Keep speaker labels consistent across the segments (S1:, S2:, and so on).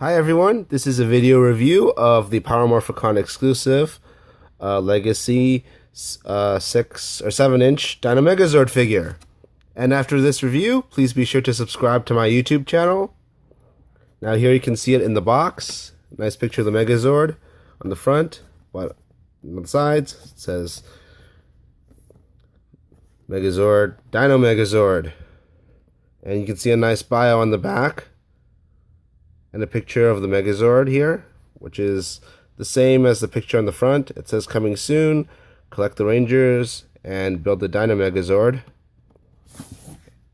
S1: Hi everyone, this is a video review of the Power Morphicon exclusive Legacy 6 or 7-inch Dino Megazord figure. And after this review, please be sure to subscribe to my YouTube channel. Now here you can see it in the box. Nice picture of the Megazord on the front, but on the sides it says Megazord, Dino Megazord. And you can see a nice bio on the back. And a picture of the Megazord here, which is the same as the picture on the front. It says coming soon, collect the Rangers, and build the Dino Megazord.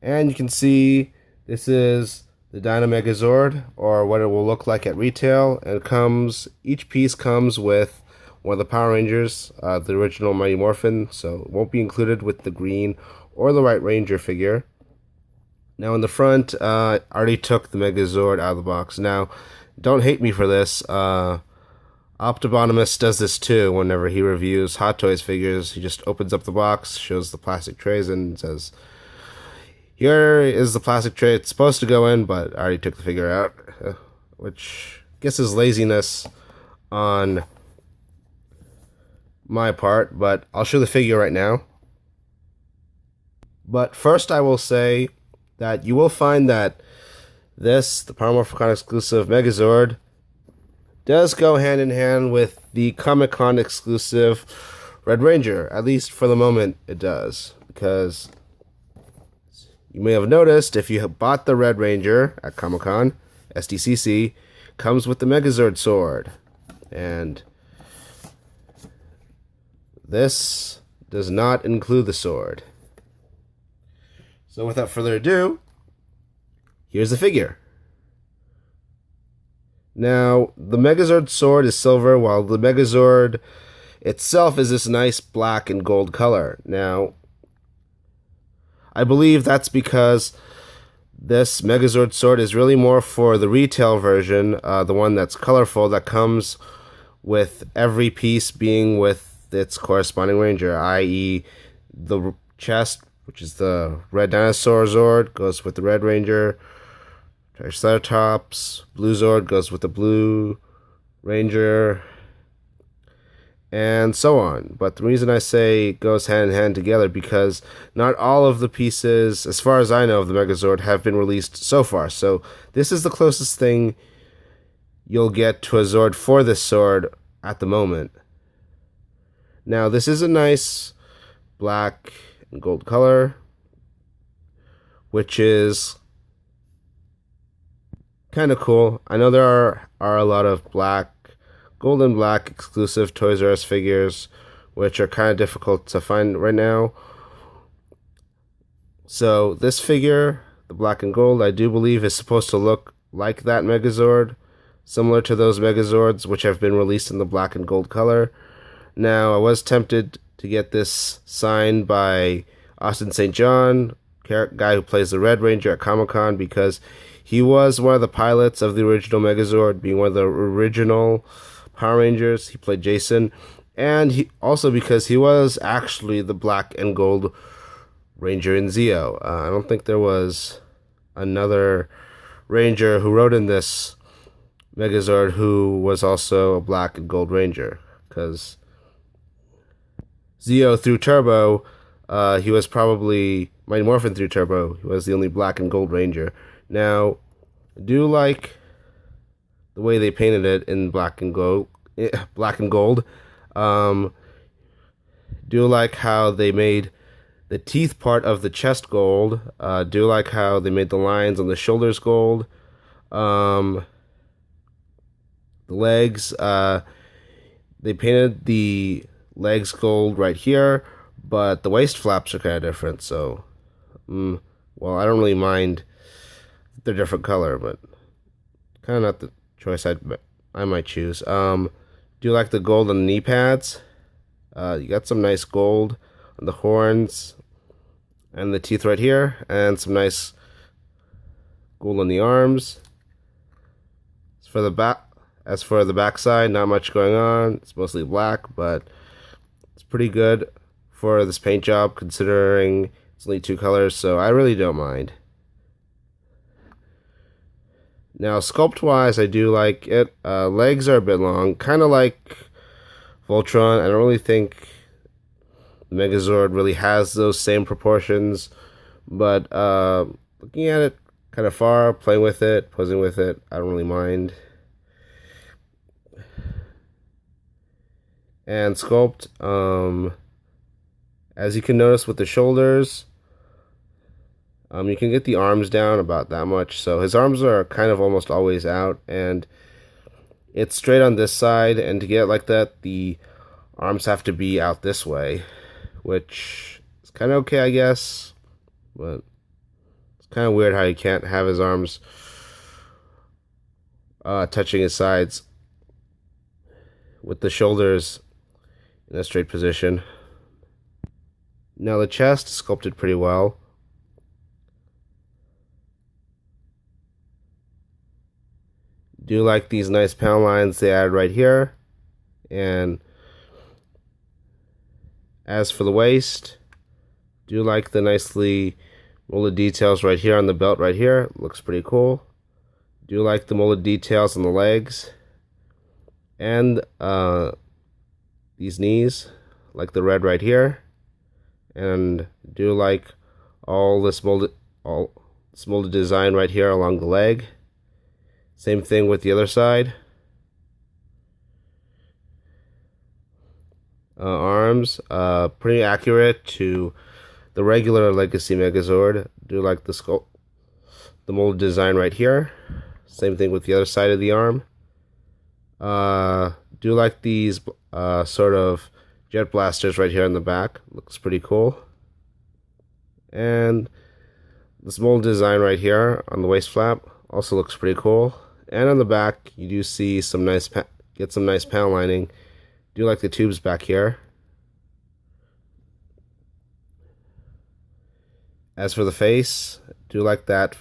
S1: And you can see this is the Dino Megazord, or what it will look like at retail. And each piece comes with one of the Power Rangers, the original Mighty Morphin, so it won't be included with the green or the white Ranger figure. Now in the front, I already took the Megazord out of the box. Now, don't hate me for this. Optibonomus does this too whenever he reviews Hot Toys figures. He just opens up the box, shows the plastic trays, and says, here is the plastic tray it's supposed to go in, but I already took the figure out. Which I guess is laziness on my part, but I'll show the figure right now. But first I will say that you will find that the Power Morphicon exclusive Megazord, does go hand in hand with the Comic-Con exclusive Red Ranger. At least for the moment, it does. Because you may have noticed, if you have bought the Red Ranger at Comic-Con, SDCC, comes with the Megazord sword. And this does not include the sword. So without further ado, here's the figure. Now, the Megazord sword is silver, while the Megazord itself is this nice black and gold color. Now, I believe that's because this Megazord sword is really more for the retail version, the one that's colorful, that comes with every piece being with its corresponding ranger, i.e. the chest, which is the Red Dinosaur Zord, goes with the Red Ranger. Triceratops, Blue Zord goes with the Blue Ranger, and so on. But the reason I say it goes hand in hand together, because not all of the pieces, as far as I know, of the Megazord have been released so far. So this is the closest thing you'll get to a Zord for this sword at the moment. Now, this is a nice black and gold color, which is kind of cool. I know there are a lot of gold and black exclusive Toys R Us figures, which are kind of difficult to find right now. So this figure, the black and gold, I do believe is supposed to look like that Megazord, similar to those Megazords which have been released in the black and gold color. Now, I was tempted to get this signed by Austin St. John, guy who plays the Red Ranger at Comic-Con, because he was one of the pilots of the original Megazord, being one of the original Power Rangers. He played Jason, and he also because he was actually the black and gold Ranger in Zeo. I don't think there was another Ranger who rode in this Megazord who was also a black and gold Ranger, because Zeo through Turbo, he was probably Mighty Morphin through Turbo. He was the only black and gold Ranger. Now, I do like the way they painted it in black and gold. Do like how they made the teeth part of the chest gold. Do like how they made the lines on the shoulders gold. The legs, they painted the legs gold right here, but the waist flaps are kind of different. So, well, I don't really mind they're different color, but kind of not the choice I might choose. Do you like the gold on the knee pads? You got some nice gold on the horns and the teeth right here, and some nice gold on the arms. As for the back side, not much going on. It's mostly black, but it's pretty good for this paint job, considering it's only two colors, so I really don't mind. Now, sculpt-wise, I do like it. Legs are a bit long, kind of like Voltron. I don't really think the Megazord really has those same proportions, but looking at it kind of far, playing with it, posing with it, I don't really mind. And sculpt, as you can notice with the shoulders, you can get the arms down about that much. So his arms are kind of almost always out, and it's straight on this side. And to get it like that, the arms have to be out this way, which is kind of okay, I guess. But it's kind of weird how you can't have his arms touching his sides with the shoulders in a straight position. Now the chest is sculpted pretty well. Do like these nice panel lines they added right here. And as for the waist, do like the nicely molded details right here on the belt right here. Looks pretty cool. Do like the molded details on the legs. And these knees, like the red right here. And do like all this molded design right here along the leg. Same thing with the other side. Arms, pretty accurate to the regular Legacy Megazord. Do like the molded design right here. Same thing with the other side of the arm. Do like these sort of jet blasters right here in the back. Looks pretty cool. And this molded design right here on the waist flap also looks pretty cool. And on the back, you do see some nice panel lining. Do like the tubes back here. As for the face, do like that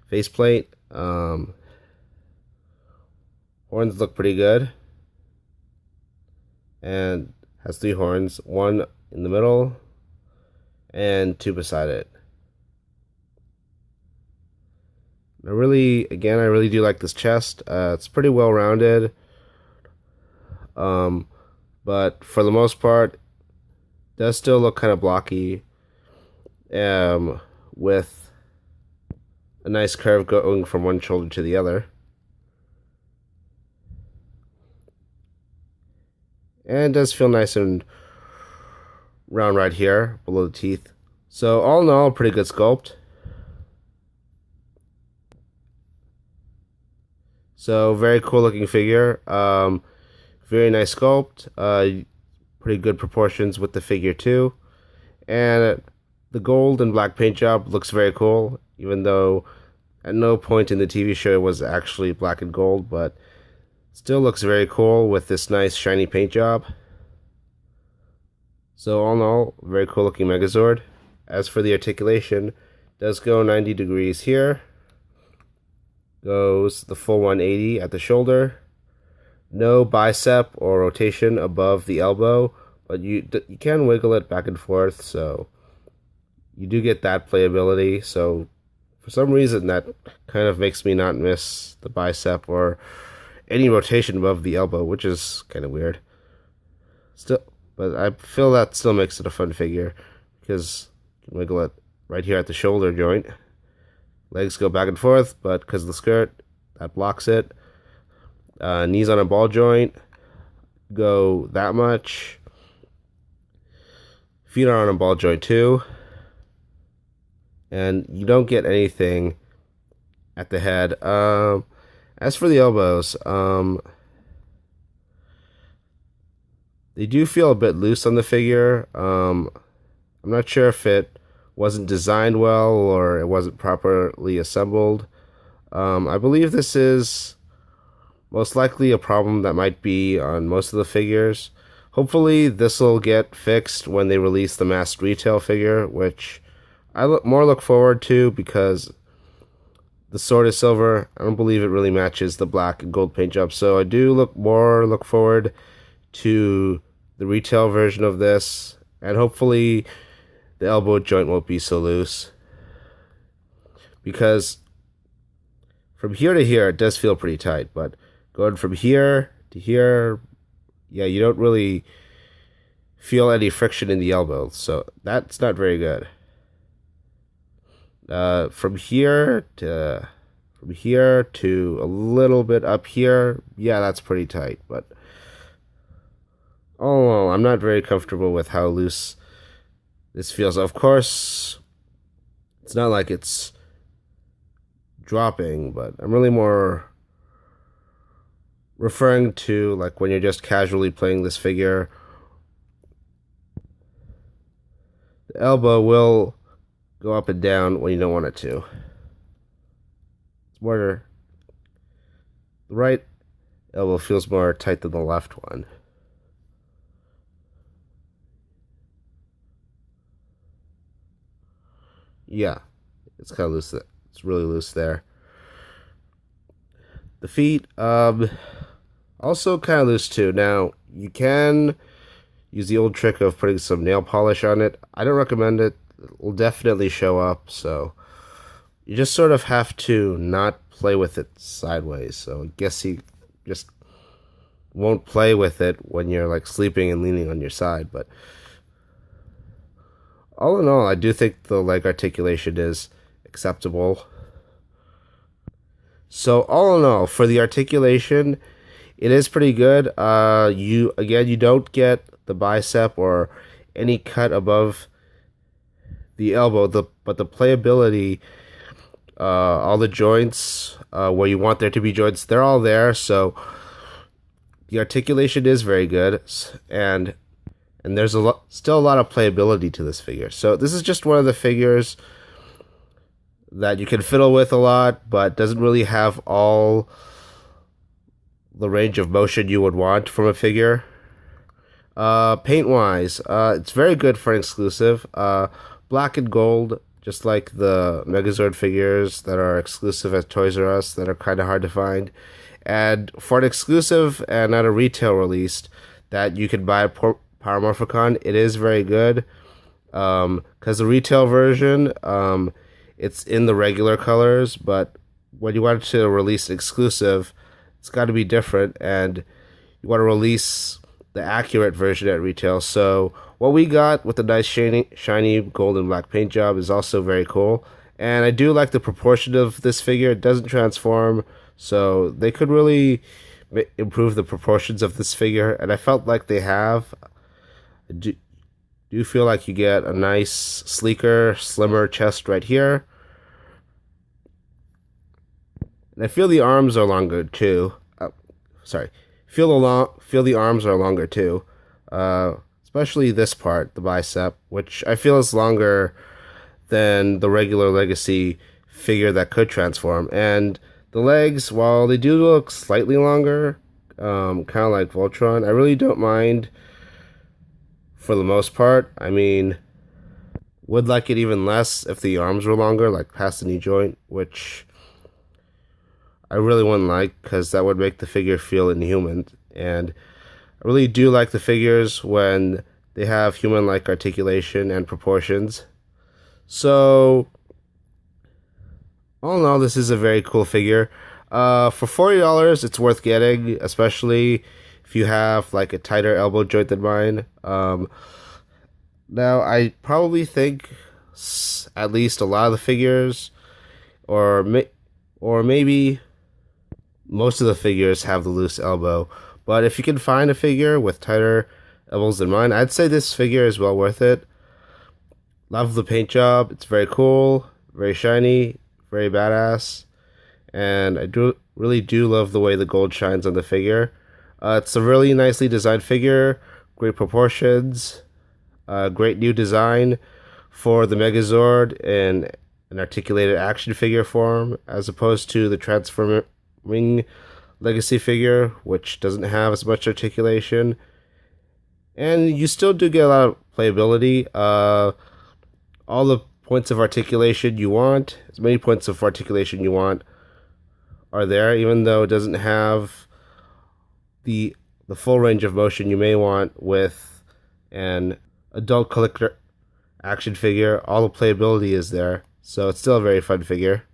S1: faceplate. Horns look pretty good. And has 3 horns, 1 in the middle and 2 beside it. I really do like this chest. It's pretty well rounded. But for the most part, it does still look kind of blocky. With a nice curve going from one shoulder to the other. And it does feel nice and round right here below the teeth. So all in all, pretty good sculpt. So very cool looking figure. Very nice sculpt. Pretty good proportions with the figure too. And the gold and black paint job looks very cool, even though at no point in the TV show it was actually black and gold, but still looks very cool with this nice shiny paint job. So all in all, very cool looking Megazord. As for the articulation, it does go 90 degrees here. Goes the full 180 at the shoulder. No bicep or rotation above the elbow, but you can wiggle it back and forth, so you do get that playability. So for some reason that kind of makes me not miss the bicep or any rotation above the elbow, which is kind of weird. Still, but I feel that still makes it a fun figure because you can wiggle it right here at the shoulder joint. Legs go back and forth, but because of the skirt, that blocks it. Knees on a ball joint go that much. Feet are on a ball joint too. And you don't get anything at the head. As for the elbows, they do feel a bit loose on the figure. I'm not sure if it wasn't designed well or it wasn't properly assembled. I believe this is most likely a problem that might be on most of the figures. Hopefully this will get fixed when they release the mass retail figure, which I look forward to because the sword is silver. I don't believe it really matches the black and gold paint job, so I do look forward to the retail version of this, and hopefully the elbow joint won't be so loose, because from here to here, it does feel pretty tight, but going from here to here, yeah, you don't really feel any friction in the elbow, so that's not very good. From here to a little bit up here, yeah, that's pretty tight, but all in all, I'm not very comfortable with how loose this feels. Of course, it's not like it's dropping, but I'm really more referring to like when you're just casually playing this figure. The elbow will go up and down when you don't want it to. It's more, the right elbow feels more tight than the left one. Yeah, it's kind of loose. It's really loose there. The feet, also kind of loose too. Now, you can use the old trick of putting some nail polish on it. I don't recommend it. It will definitely show up, so you just sort of have to not play with it sideways. So I guess you just won't play with it when you're like sleeping and leaning on your side, but all in all, I do think the leg articulation is acceptable. So all in all, for the articulation, it is pretty good. You don't get the bicep or any cut above the elbow. But the playability, all the joints where you want there to be joints, they're all there. So the articulation is very good, and there's still a lot of playability to this figure. So this is just one of the figures that you can fiddle with a lot, but doesn't really have all the range of motion you would want from a figure. Paint-wise, it's very good for an exclusive. Black and gold, just like the Megazord figures that are exclusive at Toys R Us that are kind of hard to find. And for an exclusive and not a retail release that you can buy at Power Morphicon, it is very good. Because the retail version, it's in the regular colors, but when you want to release an exclusive, it's got to be different, and you want to release the accurate version at retail. So what we got with the nice shiny gold and black paint job is also very cool. And I do like the proportion of this figure. It doesn't transform, so they could really improve the proportions of this figure, and I felt like they have. I do feel like you get a nice, sleeker, slimmer chest right here. And I feel the arms are longer too. Feel the arms are longer too. Especially this part, the bicep, which I feel is longer than the regular Legacy figure that could transform. And the legs, while they do look slightly longer, kind of like Voltron, I really don't mind for the most part. I mean, would like it even less if the arms were longer, like past the knee joint, which I really wouldn't like, because that would make the figure feel inhuman. And I really do like the figures when they have human-like articulation and proportions. So all in all, this is a very cool figure. For $40, it's worth getting, especially if you have like a tighter elbow joint than mine. Now, I probably think at least a lot of the figures, or maybe most of the figures have the loose elbow. But if you can find a figure with tighter elbows than mine, I'd say this figure is well worth it. Love the paint job. It's very cool, very shiny, very badass. And I really do love the way the gold shines on the figure. It's a really nicely designed figure, great proportions, great new design for the Megazord in an articulated action figure form, as opposed to the transforming Legacy figure, which doesn't have as much articulation. And you still do get a lot of playability. All the points of articulation you want, as many points of articulation you want, are there, even though it doesn't have the full range of motion you may want with an adult collector action figure. All the playability is there, so it's still a very fun figure.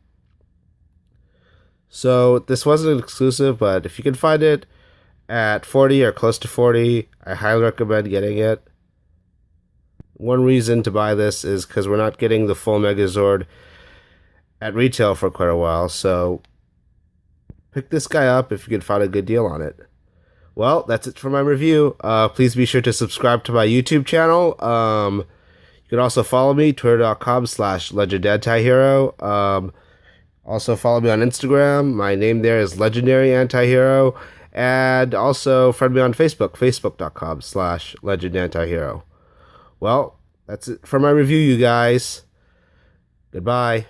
S1: So this wasn't an exclusive, but if you can find it at 40 or close to 40, I highly recommend getting it. One reason to buy this is because we're not getting the full Megazord at retail for quite a while, so pick this guy up if you can find a good deal on it. Well, that's it for my review. Please be sure to subscribe to my YouTube channel. You can also follow me, twitter.com/legendantihero. Also follow me on Instagram. My name there is Legendary Antihero. And also friend me on Facebook, facebook.com/legendantihero. Well, that's it for my review, you guys. Goodbye.